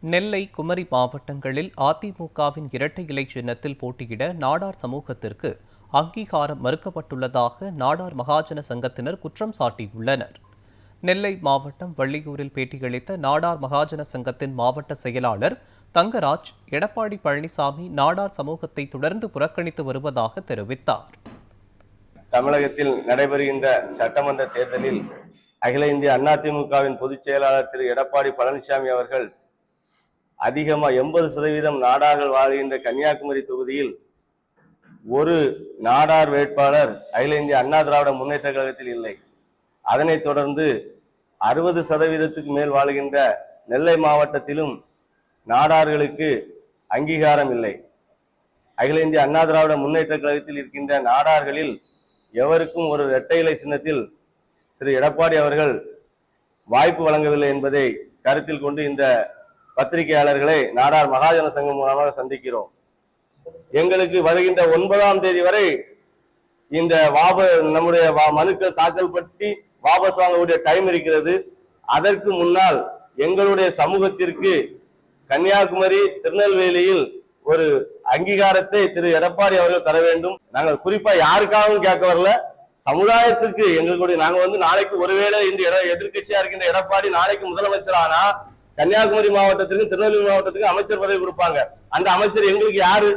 நெல்லை, குமரி மாவட்டங்களில் அதிமுகவின் இரட்டை இலை சின்னத்தில் போட்டியிட நாடார் சமூகத்திற்கு அங்கீகாரம் மறுக்கப்பட்டுள்ளதாக நாடார் மகாஜன சங்கத்தினர் குற்றம் சாட்டியுள்ளனர். நெல்லை மாவட்டம் வள்ளியூரில் பேட்டியளித்த நாடார் மகாஜன சங்கத்தின் மாவட்ட செயலாளர் தங்கராஜ், எடப்பாடி பழனிசாமி நாடார் சமூகத்தை தொடர்ந்து புறக்கணித்து வருவதாக தெரிவித்தார். தமிழகத்தில் நடைபெறுகின்ற சட்டமன்ற தேர்தலில் அகில இந்திய அதிமுகவின் பொதுச் செயலாளர் திரு எடப்பாடி பழனிசாமி அவர்கள் அதிகமாக 80% நாடார்கள் வாழ்கின்ற கன்னியாகுமரி தொகுதியில் ஒரு நாடார் வேட்பாளர் அகில இந்திய அண்ணா திராவிட முன்னேற்ற கழகத்தில் இல்லை. அதனைத் தொடர்ந்து 60% மேல் வாழ்கின்ற நெல்லை மாவட்டத்திலும் நாடார்களுக்கு அங்கீகாரம் இல்லை. அகில இந்திய அண்ணா திராவிட முன்னேற்ற கழகத்தில் இருக்கின்ற நாடார்களில் எவருக்கும் ஒரு இரட்டை இலை சின்னத்தில் திரு எடப்பாடி அவர்கள் வாய்ப்பு வழங்கவில்லை என்பதை கருத்தில் கொண்டு இந்த பத்திரிகையாளர்களை நாடார் மகாஜன சங்கம் மூலமாக சந்திக்கிறோம். எங்களுக்கு வருகின்ற 9ஆம் தேதி வரை இந்த நம்முடைய மனுக்கள் தாக்கல் பற்றி வாபஸ் வாங்கக்கூடிய டைம் இருக்கிறது. அதற்கு முன்னால் எங்களுடைய சமூகத்திற்கு கன்னியாகுமரி, திருநெல்வேலியில் ஒரு அங்கீகாரத்தை திரு எடப்பாடி அவர்கள் தர வேண்டும். நாங்கள் குறிப்பா யாருக்காகவும் கேட்க வரல, சமுதாயத்திற்கு எங்களுடைய நாங்க நாளைக்கு ஒருவேளை இந்த எதிர்கட்சியா இருக்கின்ற எடப்பாடி நாளைக்கு முதலமைச்சர் ஆனா கன்னியாகுமரி மாவட்டத்திற்கும் திருநெல்வேலி மாவட்டத்துக்கும் அமைச்சர் பதவி கொடுப்பாங்க. அந்த அமைச்சர் எங்களுக்கு யாரு?